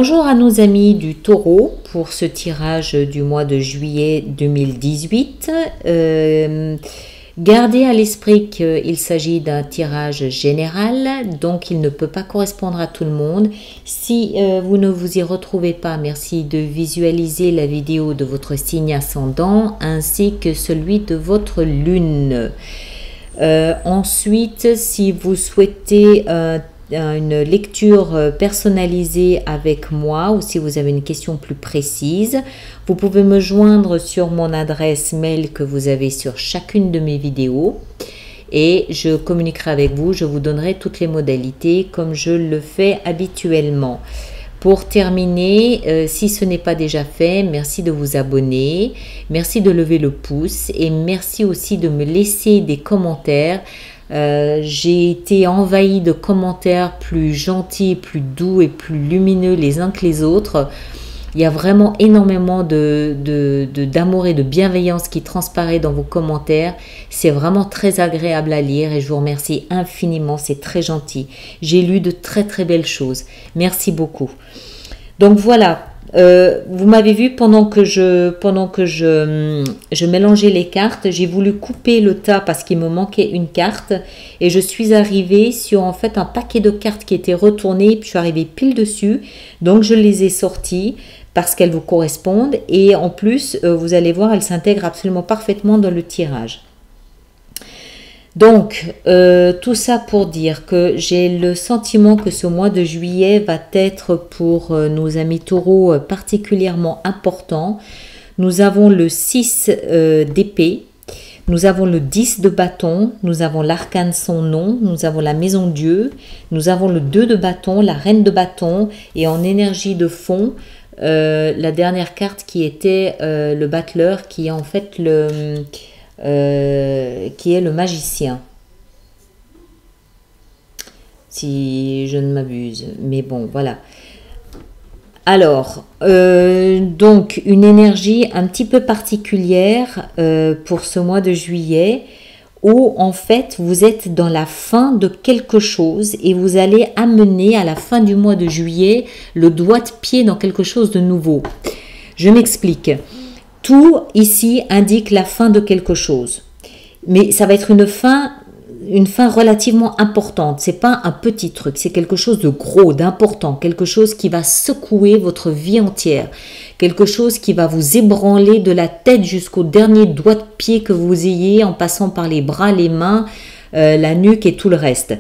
Bonjour à nos amis du Taureau pour ce tirage du mois de juillet 2018. Gardez à l'esprit qu'il s'agit d'un tirage général, donc il ne peut pas correspondre à tout le monde. Si vous ne vous y retrouvez pas, merci de visualiser la vidéo de votre signe ascendant ainsi que celui de votre lune. Ensuite, si vous souhaitez une lecture personnalisée avec moi ou si vous avez une question plus précise, vous pouvez me joindre sur mon adresse mail que vous avez sur chacune de mes vidéos et je communiquerai avec vous, je vous donnerai toutes les modalités comme je le fais habituellement. Pour terminer, si ce n'est pas déjà fait, merci de vous abonner, merci de lever le pouce et merci aussi de me laisser des commentaires. J'ai été envahie de commentaires plus gentils, plus doux et plus lumineux les uns que les autres. Il y a vraiment énormément d'amour et de bienveillance qui transparaît dans vos commentaires. C'est vraiment très agréable à lire et je vous remercie infiniment, c'est très gentil. J'ai lu de très très belles choses. Merci beaucoup. Donc voilà. Vous m'avez vu pendant que je mélangeais les cartes, j'ai voulu couper le tas parce qu'il me manquait une carte et je suis arrivée sur en fait un paquet de cartes qui étaient retournées, puis je suis arrivée pile dessus, donc je les ai sorties parce qu'elles vous correspondent et en plus vous allez voir, elles s'intègrent absolument parfaitement dans le tirage. Donc, tout ça pour dire que j'ai le sentiment que ce mois de juillet va être pour nos amis taureaux particulièrement important. Nous avons le 6 d'épée, nous avons le 10 de bâton, nous avons l'arcane son nom, nous avons la maison Dieu, nous avons le 2 de bâton, la reine de bâton et en énergie de fond, la dernière carte qui était le battleur qui est en fait qui est le magicien, si je ne m'abuse, mais bon voilà. Alors donc une énergie un petit peu particulière pour ce mois de juillet où en fait vous êtes dans la fin de quelque chose et vous allez amener à la fin du mois de juillet le doigt de pied dans quelque chose de nouveau. Je m'explique. Tout ici indique la fin de quelque chose. Mais ça va être une fin relativement importante. Ce n'est pas un petit truc, c'est quelque chose de gros, d'important, quelque chose qui va secouer votre vie entière, quelque chose qui va vous ébranler de la tête jusqu'au dernier doigt de pied que vous ayez en passant par les bras, les mains, la nuque et tout le reste.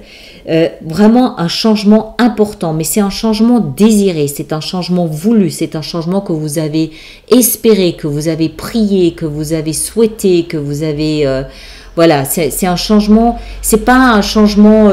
Vraiment un changement important, mais c'est un changement désiré, c'est un changement voulu, c'est un changement que vous avez espéré, que vous avez prié, que vous avez souhaité, que vous avez... voilà, c'est un changement, c'est pas un changement...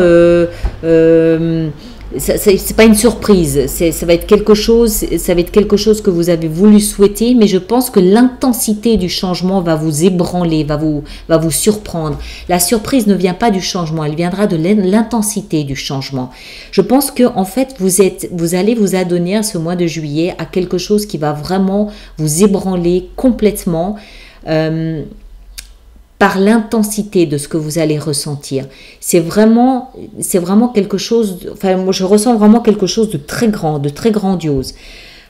c'est pas une surprise, ça va être quelque chose que vous avez voulu souhaiter, mais je pense que l'intensité du changement va vous ébranler, va vous surprendre. La surprise ne vient pas du changement, elle viendra de l'intensité du changement. Je pense que en fait vous allez vous adonner à ce mois de juillet à quelque chose qui va vraiment vous ébranler complètement. Par l'intensité de ce que vous allez ressentir. C'est vraiment quelque chose, enfin moi je ressens vraiment quelque chose de très grand, de très grandiose.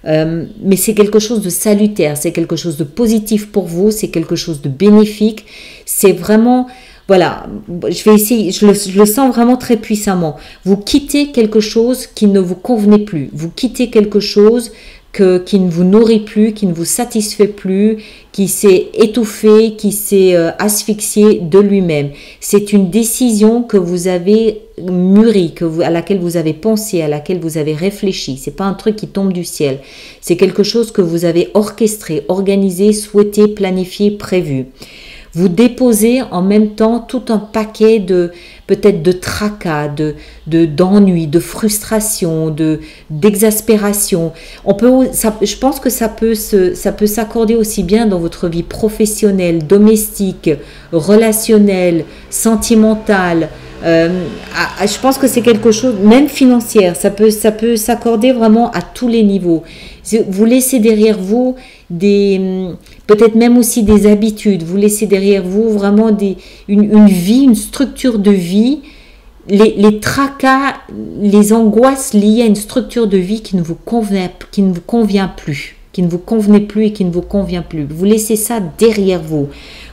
Mais c'est quelque chose de salutaire, c'est quelque chose de positif pour vous, c'est quelque chose de bénéfique. C'est vraiment, voilà, je vais essayer, je le sens vraiment très puissamment. Vous quittez quelque chose qui ne vous convenait plus, vous quittez quelque chose qui ne vous nourrit plus, qui ne vous satisfait plus, qui s'est étouffé, qui s'est asphyxié de lui-même. C'est une décision que vous avez mûrie, à laquelle vous avez pensé, à laquelle vous avez réfléchi. C'est pas un truc qui tombe du ciel. C'est quelque chose que vous avez orchestré, organisé, souhaité, planifié, prévu. Vous déposez en même temps tout un paquet peut-être de tracas, d'ennuis, de frustration, d'exaspération. Je pense que ça peut s'accorder aussi bien dans votre vie professionnelle, domestique, relationnelle, sentimentale. Je pense que c'est quelque chose, même financière, ça peut s'accorder vraiment à tous les niveaux. Vous laissez derrière vous peut-être même aussi des habitudes, vous laissez derrière vous vraiment une vie, une structure de vie les tracas, les angoisses liées à une structure de vie qui ne vous convient plus, qui ne vous convenait plus et qui ne vous convient plus. Vous laissez ça derrière vous.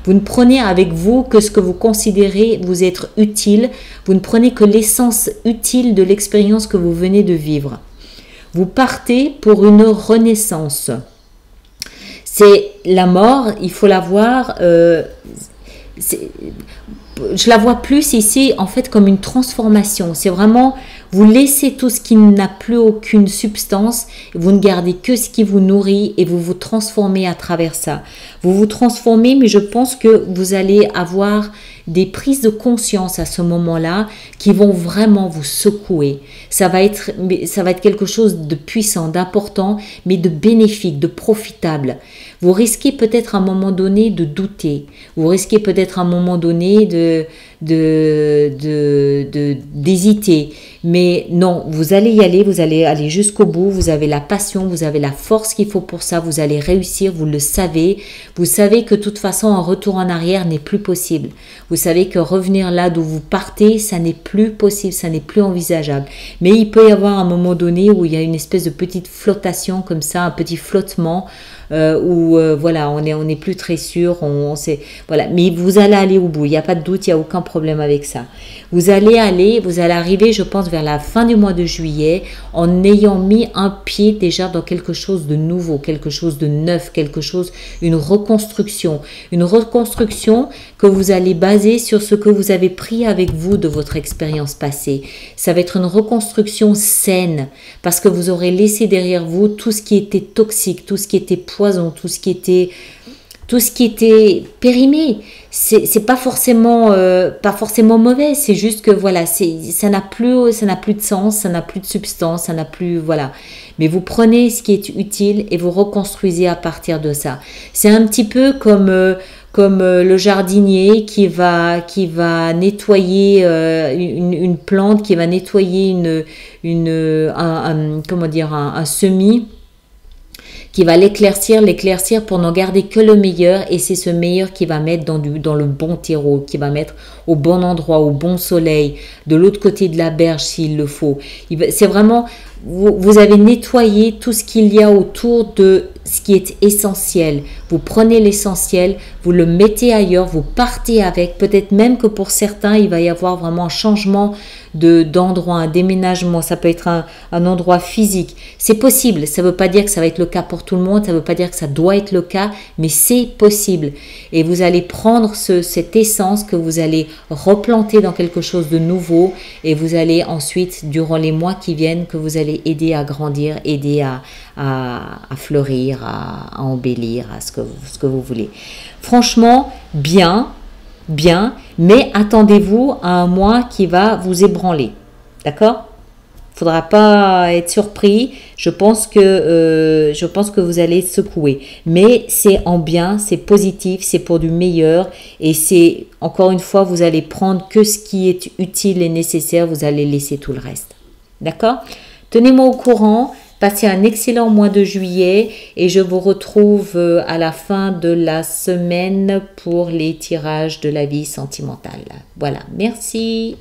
Vous ne prenez avec vous que ce que vous considérez vous être utile. Vous ne prenez que l'essence utile de l'expérience que vous venez de vivre. Vous partez pour une renaissance. C'est la mort, il faut la voir. Je la vois plus ici en fait comme une transformation. C'est vraiment, vous laissez tout ce qui n'a plus aucune substance, vous ne gardez que ce qui vous nourrit et vous vous transformez à travers ça. Vous vous transformez, mais je pense que vous allez avoir des prises de conscience à ce moment-là qui vont vraiment vous secouer. Ça va être quelque chose de puissant, d'important, mais de bénéfique, de profitable. Vous risquez peut-être à un moment donné de douter. Vous risquez peut-être à un moment donné d'hésiter. Mais non, vous allez y aller, vous allez aller jusqu'au bout. Vous avez la passion, vous avez la force qu'il faut pour ça. Vous allez réussir, vous le savez. Vous savez que de toute façon, un retour en arrière n'est plus possible. Vous savez que revenir là d'où vous partez, ça n'est plus possible, ça n'est plus envisageable. Mais il peut y avoir un moment donné où il y a une espèce de petite flottation comme ça, un petit flottement. Voilà, on est plus très sûr, voilà, mais vous allez aller au bout, il n'y a pas de doute, il n'y a aucun problème avec ça. Vous allez arriver, je pense, vers la fin du mois de juillet, en ayant mis un pied déjà dans quelque chose de nouveau, quelque chose de neuf, une reconstruction que vous allez baser sur ce que vous avez pris avec vous de votre expérience passée. Ça va être une reconstruction saine, parce que vous aurez laissé derrière vous tout ce qui était toxique, tout ce qui était poison, tout ce qui était périmé. C'est pas forcément mauvais, c'est juste que voilà, ça n'a plus de sens, ça n'a plus de substance, ça n'a plus, voilà. Mais vous prenez ce qui est utile et vous reconstruisez à partir de ça. C'est un petit peu comme le jardinier qui va nettoyer une plante, qui va nettoyer un semis, qui va l'éclaircir pour n'en garder que le meilleur, et c'est ce meilleur qui va mettre dans le bon terreau, qui va mettre au bon endroit, au bon soleil, de l'autre côté de la berge s'il le faut. C'est vraiment, vous avez nettoyé tout ce qu'il y a autour de ce qui est essentiel. Vous prenez l'essentiel, vous le mettez ailleurs, vous partez avec. Peut-être même que pour certains, il va y avoir vraiment un changement d'endroit, un déménagement. Ça peut être un endroit physique. C'est possible. Ça ne veut pas dire que ça va être le cas pour tout le monde. Ça ne veut pas dire que ça doit être le cas, mais c'est possible. Et vous allez prendre cette essence que vous allez replanter dans quelque chose de nouveau, et vous allez ensuite, durant les mois qui viennent, que vous allez aider à grandir, aider à fleurir, à embellir, à ce que vous voulez. Franchement, bien, mais attendez-vous à un mois qui va vous ébranler. D'accord ? Il ne faudra pas être surpris. Je pense que vous allez être secoué. Mais c'est en bien, c'est positif, c'est pour du meilleur. Et c'est, encore une fois, vous allez prendre que ce qui est utile et nécessaire. Vous allez laisser tout le reste. D'accord ? Tenez-moi au courant. Passez un excellent mois de juillet et je vous retrouve à la fin de la semaine pour les tirages de la vie sentimentale. Voilà, merci.